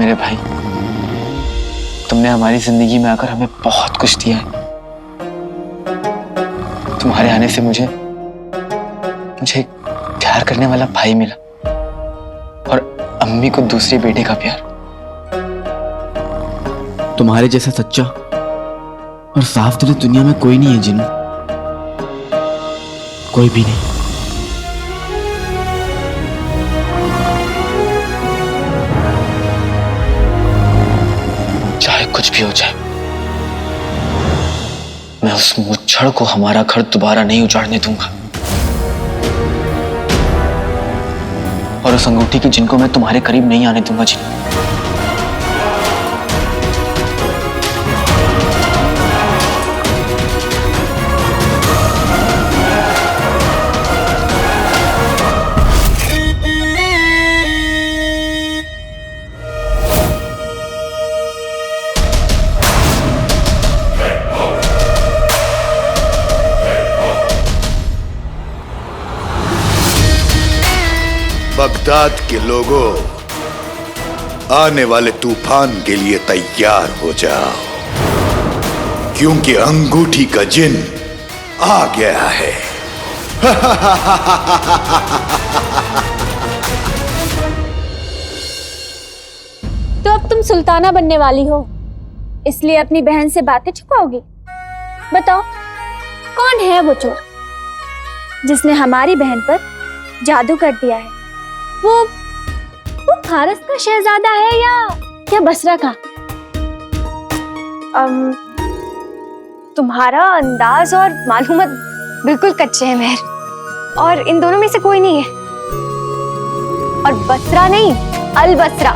मेरे भाई, तुमने हमारी जिंदगी में आकर हमें बहुत कुछ दिया है। तुम्हारे आने से मुझे एक प्यार करने वाला भाई मिला और अम्मी को दूसरे बेटे का प्यार। तुम्हारे जैसा सच्चा और साफ दिल दुनिया में कोई नहीं है जिन्नू, कोई भी नहीं। चाहे कुछ भी हो जाए, मैं उस मुच्छड़ को हमारा घर दोबारा नहीं उजाड़ने दूंगा, और उस अंगूठी की जिनको मैं तुम्हारे करीब नहीं आने दूंगा जिन्नू। बगदाद के लोगों, आने वाले तूफान के लिए तैयार हो जाओ, क्योंकि अंगूठी का जिन आ गया है। तो अब तुम सुल्ताना बनने वाली हो, इसलिए अपनी बहन से बातें छुपाओगी? बताओ, कौन है वो चोर जिसने हमारी बहन पर जादू कर दिया है? वो फारस का शहजादा है या बसरा का? तुम्हारा अंदाज और मालूमात बिल्कुल कच्चे हैं मेहर, और इन दोनों में से कोई नहीं है। और बसरा नहीं, अल बसरा।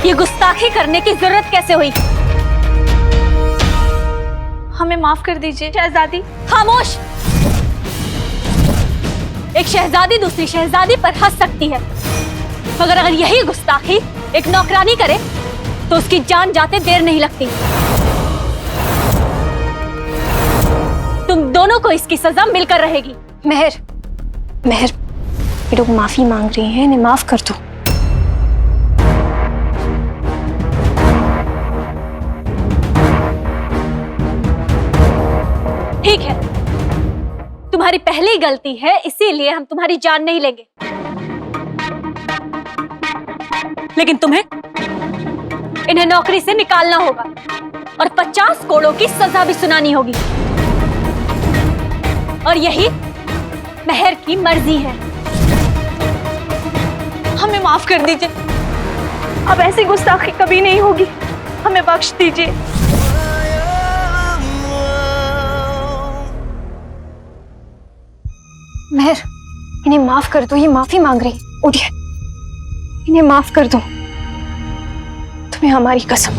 ये गुस्ताखी करने की जरूरत कैसे हुई? हमें माफ कर दीजिए शहजादी। खामोश! एक शहजादी दूसरी शहजादी पर हंस सकती है, मगर अगर यही गुस्ताखी एक नौकरानी करे तो उसकी जान जाते देर नहीं लगती। तुम दोनों को इसकी सजा मिलकर रहेगी। मेहर, मेहर, ये लोग माफी मांग रही हैं, इन्हें माफ कर दो। ठीक है, तुम्हारी पहली गलती है, इसीलिए हम तुम्हारी जान नहीं लेंगे, लेकिन तुम्हें इन्हें नौकरी से निकालना होगा और 50 कोड़ों की सजा भी सुनानी होगी। और यही मेहर की मर्जी है। हमें माफ कर दीजिए, अब ऐसी गुस्ताखी कभी नहीं होगी, हमें बख्श दीजिए। मेहर, इन्हें माफ कर दो, ये माफी मांग रही। उठिए, इन्हें माफ कर दो, तुम्हें हमारी कसम।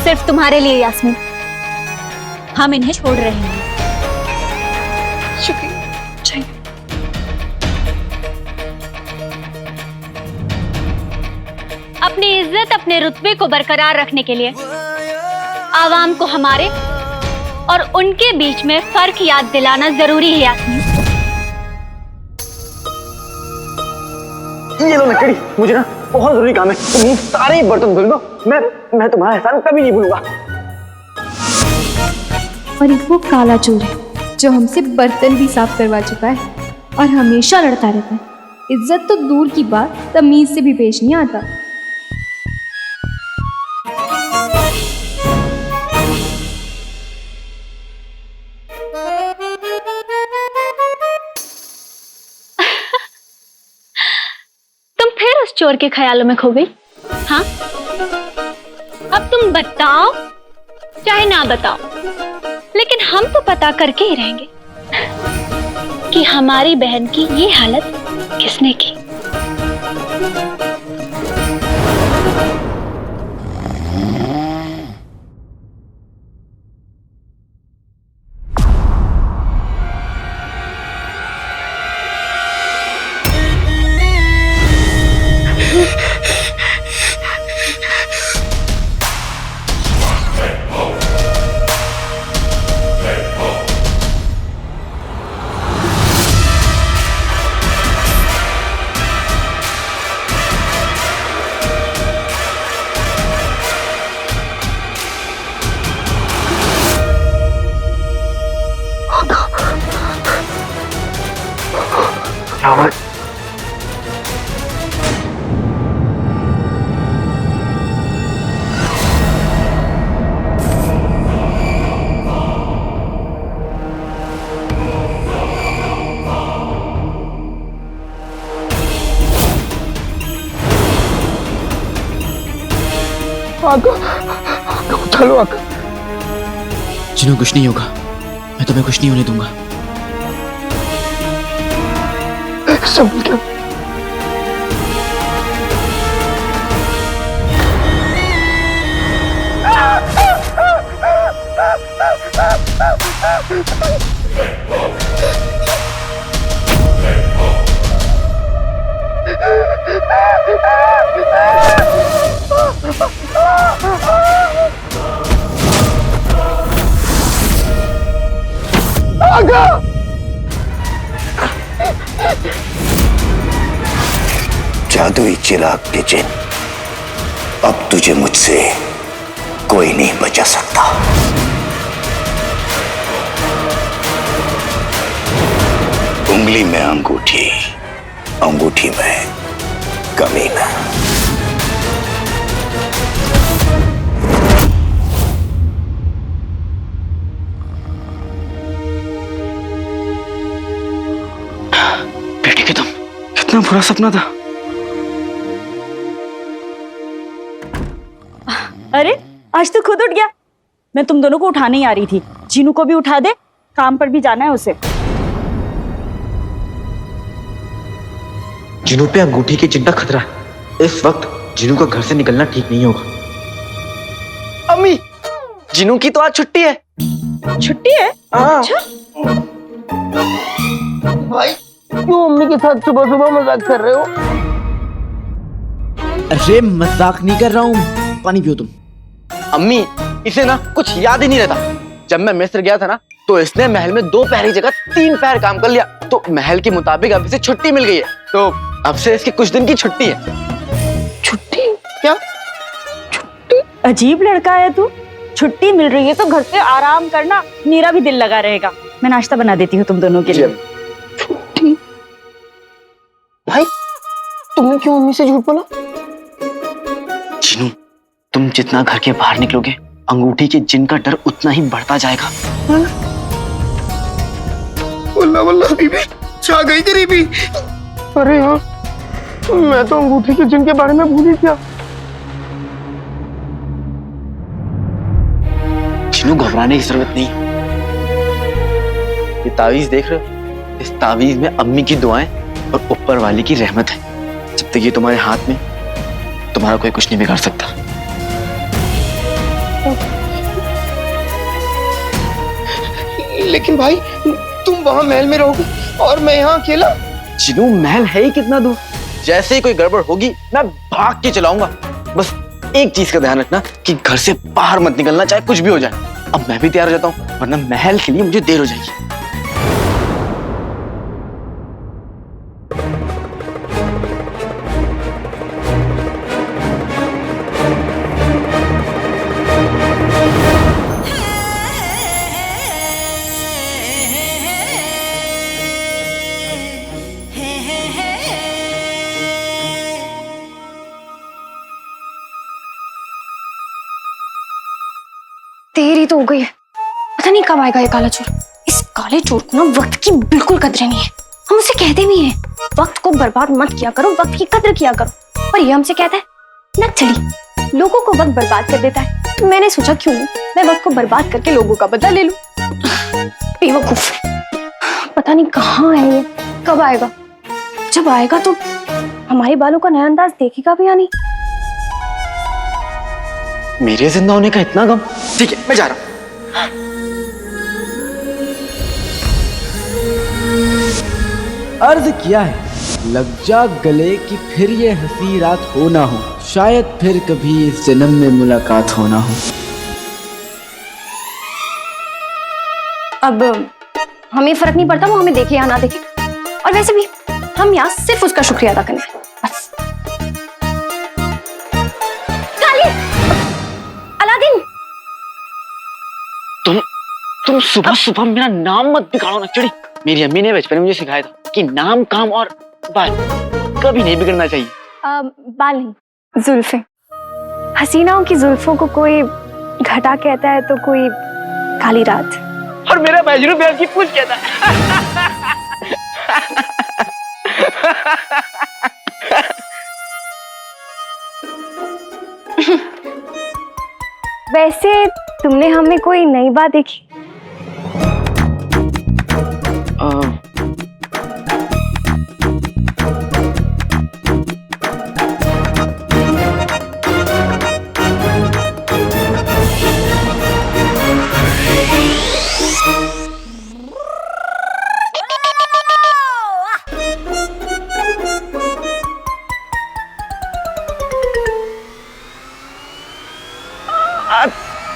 सिर्फ तुम्हारे लिए यास्मीन, हम इन्हें छोड़ रहे हैं। शुक्रिया। चाहिए। अपनी इज्जत, अपने रुतबे को बरकरार रखने के लिए आवाम को हमारे और उनके बीच में फर्क याद दिलाना जरूरी है। यास्मीन, ये लो नक्कड़ी, मुझे ना बहुत जरूरी काम है, तुम ये सारे बर्तन धुल दो, मैं तुम्हारा एहसान कभी नहीं भूलूंगा। और एक वो काला चोर है जो हमसे बर्तन भी साफ करवा चुका है और हमेशा लड़ता रहता है। इज्जत तो दूर की बात, तमीज से भी पेश नहीं आता। चोर के ख्यालों में खो गई? हाँ, अब तुम बताओ चाहे ना बताओ, लेकिन हम तो पता करके ही रहेंगे कि हमारी बहन की ये हालत किसने की। चलो आका। जिन्हों कुछ नहीं होगा, मैं तुम्हें कुछ नहीं होने दूंगा। सब क्या जादुई चिराग के जिन, अब तुझे मुझसे कोई नहीं बचा सकता। उंगली में अंगूठी, अंगूठी में कमीना। बेटे के तुम, कितना बुरा सपना था। अरे आज तो खुद उठ गया। मैं तुम दोनों को उठाने ही आ रही थी। जीनू को भी उठा दे, काम पर भी जाना है उसे। जिनू पे अंगूठी के चिन्ह का खतरा है। इस वक्त जिनू का घर से निकलना ठीक नहीं होगा। अम्मी, जिनू की तो आज छुट्टी है। छुट्टी है? अच्छा। भाई क्यों अम्मी के साथ सुबह सुबह मजाक कर रहे हो? अरे मजाक नहीं कर रहा हूँ। पानी पियो तुम। अम्मी, इसे ना कुछ याद ही नहीं रहता। जब मैं मिस्र गया था ना, तो इसने महल में 2 पहर की जगह 3 पहर काम कर लिया। तो महल के मुताबिक अब इसे छुट्टी मिल गई है। तो अब से इसकी कुछ दिन की छुट्टी है। छुट्टी? क्या छुट्टी? अजीब लड़का है तू। छुट्टी मिल रही है तो घर से आराम करना, मेरा भी दिल लगा रहेगा। मैं नाश्ता बना देती हूँ तुम दोनों के लिए। छुट्टी? भाई तुमने क्यों अम्मी से झूठ बोला? जिनू, तुम जितना घर के बाहर निकलोगे, अंगूठी के जिन का डर उतना ही बढ़ता जाएगा। वल्ला वल्ला बीबी, छा गई तेरी भी। अरे हाँ, मैं तो अंगूठी के जिन के बारे में भूल ही गया। जिनू, घबराने की जरूरत नहीं। ये तावीज देख रहे हो? इस तावीज में अम्मी की दुआएं और ऊपर वाले की रहमत है। जब तक ये तुम्हारे हाथ में, तुम्हारा कोई कुछ नहीं बिगाड़ सकता। लेकिन भाई, तुम वहां महल में रहोगे और मैं यहाँ अकेला। जिनू, महल है ही कितना दूर। जैसे ही कोई गड़बड़ होगी, मैं भाग के चलाऊंगा। बस एक चीज का ध्यान रखना कि घर से बाहर मत निकलना, चाहे कुछ भी हो जाए। अब मैं भी तैयार हो जाता हूँ, वरना महल के लिए मुझे देर हो जाएगी। देरी तो हो गई है। पता नहीं कब आएगा ये काला चोर। इस काले चोर को ना वक्त की बिल्कुल कदर नहीं है। हम उसे कहते भी हैं, वक्त को बर्बाद मत किया करो, वक्त की कदर किया करो। पर ये हमसे कहता है, नक्सली लोगों को वक्त बर्बाद कर देता है। तो मैंने सोचा क्यों मैं वक्त को बर्बाद करके लोगों का बदला ले लूं। बेवकूफ, पता नहीं कहाँ है ये, कब आएगा। जब आएगा तो हमारे बालों का नया अंदाज देखेगा भी या नहीं। मेरे जिंदा होने का इतना गम? ठीक है, मैं जा रहा हूँ। अर्ज किया है, लग जा गले कि फिर ये हंसी रात हो ना हो, शायद फिर कभी इस जन्म में मुलाकात हो ना हो। अब हमें फर्क नहीं पड़ता वो हमें देखे या ना देखे। और वैसे भी हम यहाँ सिर्फ उसका शुक्रिया अदा करना है, बस। काली, अलादीन, तुम सुबह सुबह मेरा नाम मत बिगाड़ो नक्चड़ी। मेरी अम्मी ने बचपन में मुझे सिखाया था कि नाम, काम और बाल कभी नहीं बिगड़ना चाहिए। बाल नहीं, जुल्फे। हसीनाओं की जुल्फों को कोई घटा कहता है तो कोई काली रात। और मेरा बैजरू प्यार की पूछ कहता है। वैसे तुमने हमें कोई नई बात देखी?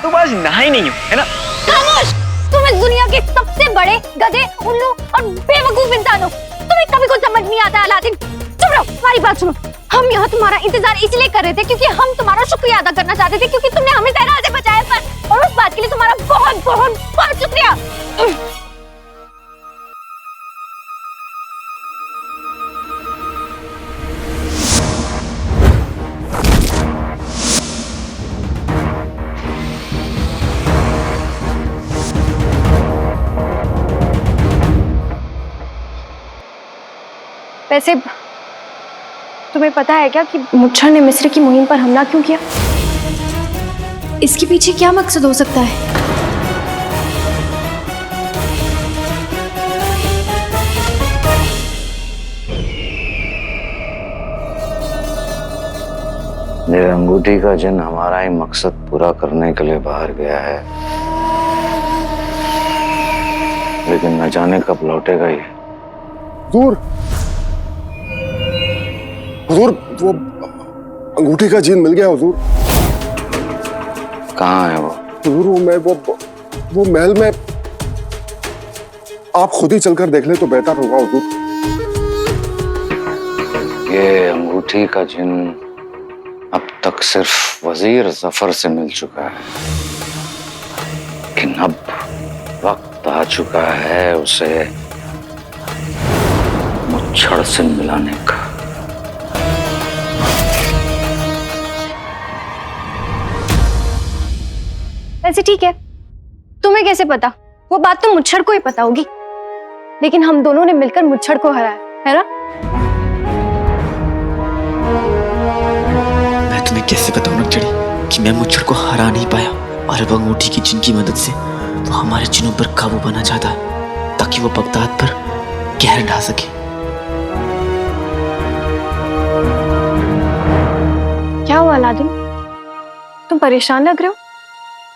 तुम आज नहाई नहीं हो है ना? खामोश! तुम इस दुनिया के सबसे बड़े गधे, उल्लू और बेवकूफ इंसान हो। तुम्हें कभी कुछ समझ नहीं आता अलादीन। चुप रहो, हमारी बात सुनो। हम यहाँ तुम्हारा इंतजार इसलिए कर रहे थे क्योंकि हम तुम्हारा शुक्रिया अदा करना चाहते थे क्योंकि तुमने हमें तैरार से बचाया पर, और उस बात के लिए तुम्हारा बहुत बहुत बहुत शुक्रिया। वैसे तुम्हें पता है क्या कि मुच्छर ने मिस्र की मुहिम पर हमला क्यों किया? इसके पीछे क्या मकसद हो सकता है? मेरे अंगूठी का जिन हमारा ही मकसद पूरा करने के लिए बाहर गया है, लेकिन न जाने कब लौटेगा ये। हुजूर, हुजूर, वो अंगूठी का जीन मिल गया हुजूर। कहाँ है वो? हुजूर, वो महल में। आप खुद ही चलकर देख ले तो बेहतर होगा हुजूर। ये अंगूठी का जिन अब तक सिर्फ वजीर जफर से मिल चुका है, लेकिन अब वक्त आ चुका है उसे मुच्छर से मिलाने का। वैसे ठीक है, तुम्हें कैसे पता? वो बात तो मुच्छर को ही पता होगी, लेकिन हम दोनों ने मिलकर मुच्छर को हराया है ना? मैं तुम्हें कैसे बताऊं नकचड़ी कि मैं मुच्छर को हरा नहीं पाया, और अब अंगूठी की जिन की मदद से वो हमारे जिनों पर काबू पाना चाहता है ताकि वो बगदाद पर कहर ढा सके। क्या हुआ अलादीन? तुम परेशान लग रहे हो?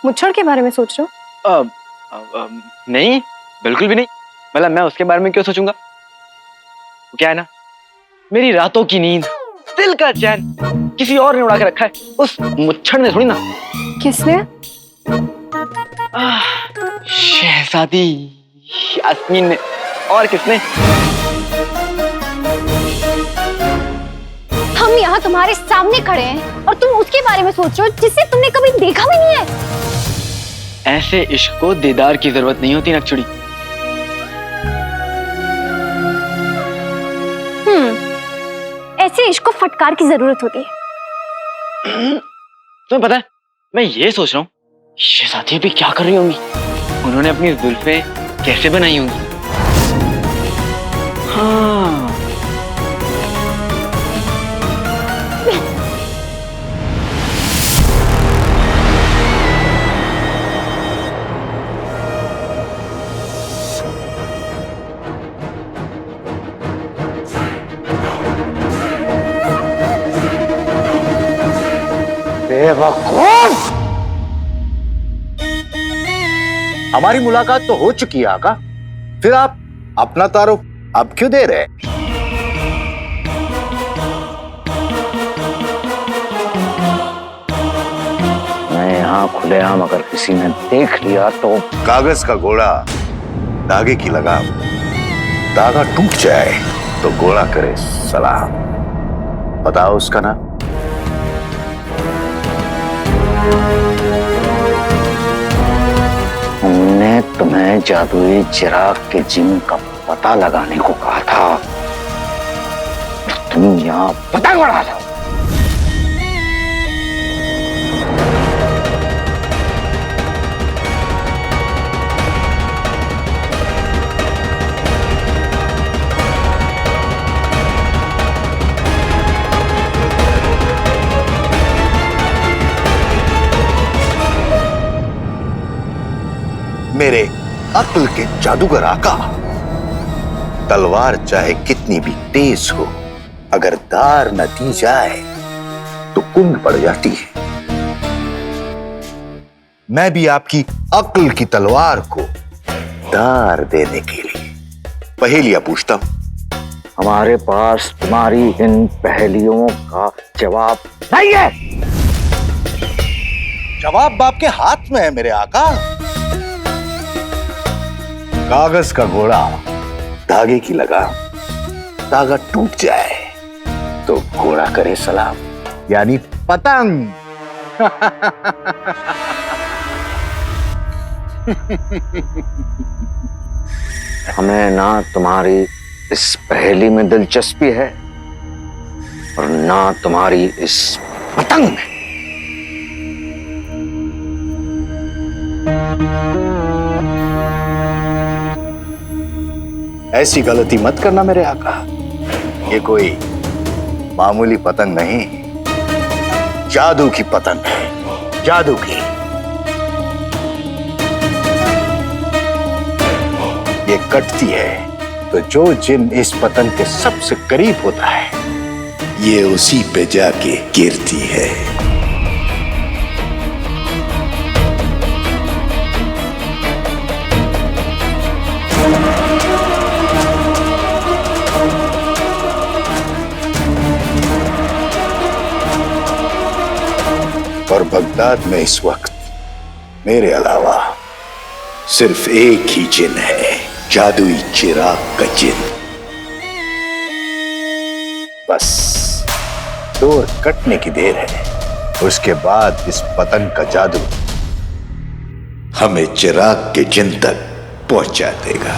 मुच्छर के बारे में सोच रहे हो? नहीं, बिल्कुल भी नहीं। मतलब मैं उसके बारे में क्यों सोचूंगा? वो क्या है ना, मेरी रातों की नींद, दिल का चैन किसी और ने उड़ा के रखा है, उस मुच्छर ने थोड़ी ना। किसने? शहजादी यास्मीन ने। और किसने? हम यहाँ तुम्हारे सामने खड़े हैं और तुम उसके बारे में सोच रहे हो जिसे तुमने कभी देखा भी नहीं है। ऐसे इश्क को दीदार की जरूरत नहीं होती नकचुड़ी। ऐसे इश्क को फटकार की जरूरत होती है। तुम्हें पता है, मैं ये सोच रहा हूँ शहजादी अभी क्या कर रही होंगी, उन्होंने अपनी जुल्फें कैसे बनाई होंगी। हाँ, बेवकूफ! हमारी मुलाकात तो हो चुकी है आका, फिर आप अपना तारुफ अब क्यों दे रहे? मैं यहाँ खुलेआम अगर किसी ने देख लिया तो कागज का घोड़ा धागे की लगाम, धागा टूट जाए तो घोड़ा करे सलाम। बताओ उसका नाम। हमने तुम्हें जादुई चिराग के जिन का पता लगाने को कहा था, तुम यहाँ पतंग उड़ा रहे हो। मेरे अक्ल के जादूगर आका, तलवार चाहे कितनी भी तेज हो, अगर धार न दी जाए तो कुंद पड़ जाती है। मैं भी आपकी अक्ल की तलवार को धार देने के लिए पहेलियां पूछता हूं। हमारे पास तुम्हारी इन पहेलियों का जवाब नहीं है। जवाब बाप के हाथ में है मेरे आका। कागज का घोड़ा, धागे की लगाम, धागा टूट जाए तो घोड़ा करे सलाम, यानी पतंग। हमें ना तुम्हारी इस पहेली में दिलचस्पी है और ना तुम्हारी इस पतंग में। ऐसी गलती मत करना मेरे आका, ये कोई मामूली पतंग नहीं, जादू की पतंग है, जादू की। ये कटती है तो जो जिन इस पतंग के सबसे करीब होता है, ये उसी पे जाके गिरती है। और बगदाद में इस वक्त मेरे अलावा सिर्फ एक ही जिन है, जादुई चिराग का जिन। बस डोर कटने की देर है, उसके बाद इस पतंग का जादू हमें चिराग के जिन तक पहुंचा देगा।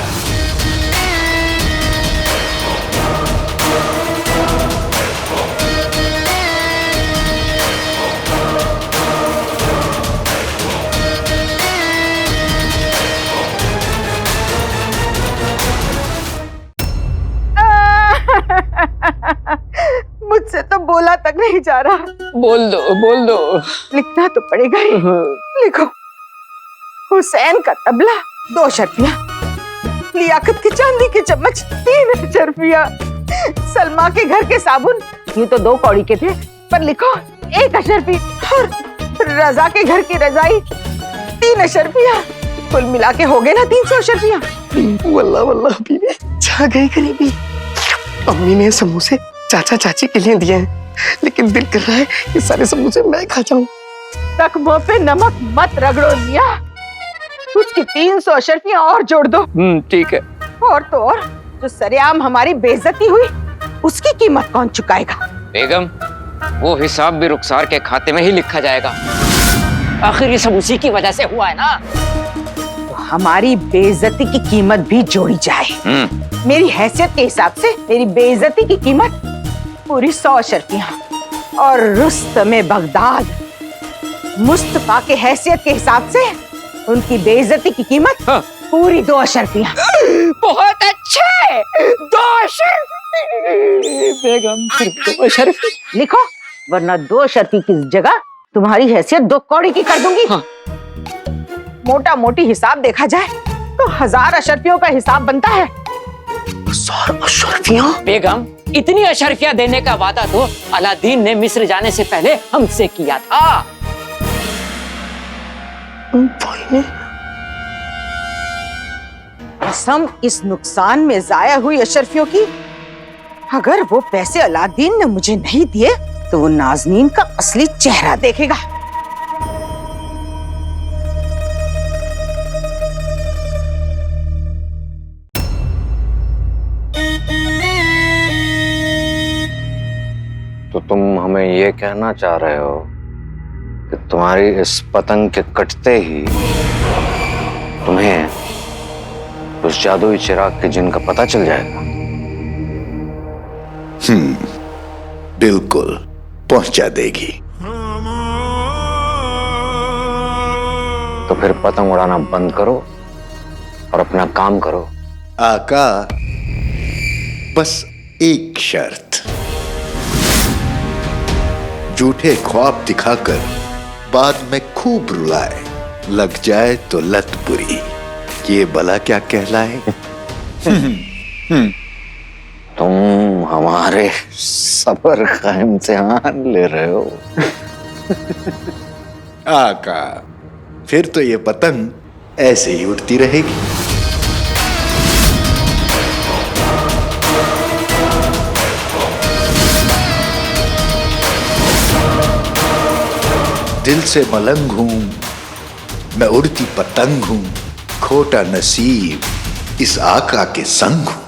मुझसे तो बोला तक नहीं जा रहा। बोल दो। लिखना तो पड़ेगा ही। लिखो, हुसैन का तबला 2 अशर्फिया, लियाकत की चांदी के चम्मच 3 अशर्फिया, सलमा के घर के साबुन ये तो 2 कौड़ी के थे, पर लिखो 1 अशर्फी, और रजा के घर की रजाई 3 अशर्फिया, कुल मिला के हो गए ना 300 अशर्फिया। वल्लाह वल्लाह बीबी जा गई करीबी। अम्मी ने समोसे चाचा चाची के लिए दिए हैं, लेकिन दिल कर रहा है ये सारे समोसे मैं खा जाऊं। तख्मों पे नमक मत रगड़ो मिया, उसकी 300 अशर्फियां और जोड़ दो। ठीक है। और तो और जो सरेआम हमारी बेइज्जती हुई उसकी कीमत कौन चुकाएगा? बेगम, वो हिसाब भी रुखसार के खाते में ही लिखा जाएगा। आखिर ये सब उसी की वजह से हुआ है ना। तो हमारी बेइज्जती की कीमत भी जोड़ी जाए। मेरी हैसियत के हिसाब से मेरी बेइज्जती की कीमत पूरी 100 अशर्फियां, और रुस्तमे बगदाद मुस्तफा के हैसियत के हिसाब से उनकी बेइज्जती की कीमत पूरी 2 अशर्फियां। बहुत अच्छे, 2 अशर्फी। बेगम सिर्फ 2 अशर्फी लिखो, वरना 2 अशर्फी की जगह तुम्हारी हैसियत 2 कौड़ी की कर दूंगी। मोटा मोटी हिसाब देखा जाए तो 1000 अशर्फियों का हिसाब बनता है। 1000 अशर्फियां? बेगम, इतनी अशर्फियां देने का वादा तो अलादीन ने मिस्र जाने से पहले हमसे किया था। भाई ने कसम इस नुकसान में जाया हुई अशर्फियों की, अगर वो पैसे अलादीन ने मुझे नहीं दिए तो वो नाज़नीन का असली चेहरा देखेगा। तो तुम हमें ये कहना चाह रहे हो कि तुम्हारी इस पतंग के कटते ही तुम्हें उस जादुई चिराग के जिन का पता चल जाएगा? बिल्कुल पहुंचा देगी। तो फिर पतंग उड़ाना बंद करो और अपना काम करो। आका, बस एक शर्त, झूठे ख्वाब दिखाकर बाद में खूब रुलाए, लग जाए तो लत बुरी। कि ये भला क्या कहलाए? तुम हमारे सबर का इम्तिहान ले रहे हो। आका, फिर तो ये पतंग ऐसे ही उड़ती रहेगी। दिल से मलंग हूं, मैं उड़ती पतंग हूं, खोटा नसीब इस आका के संग हूं।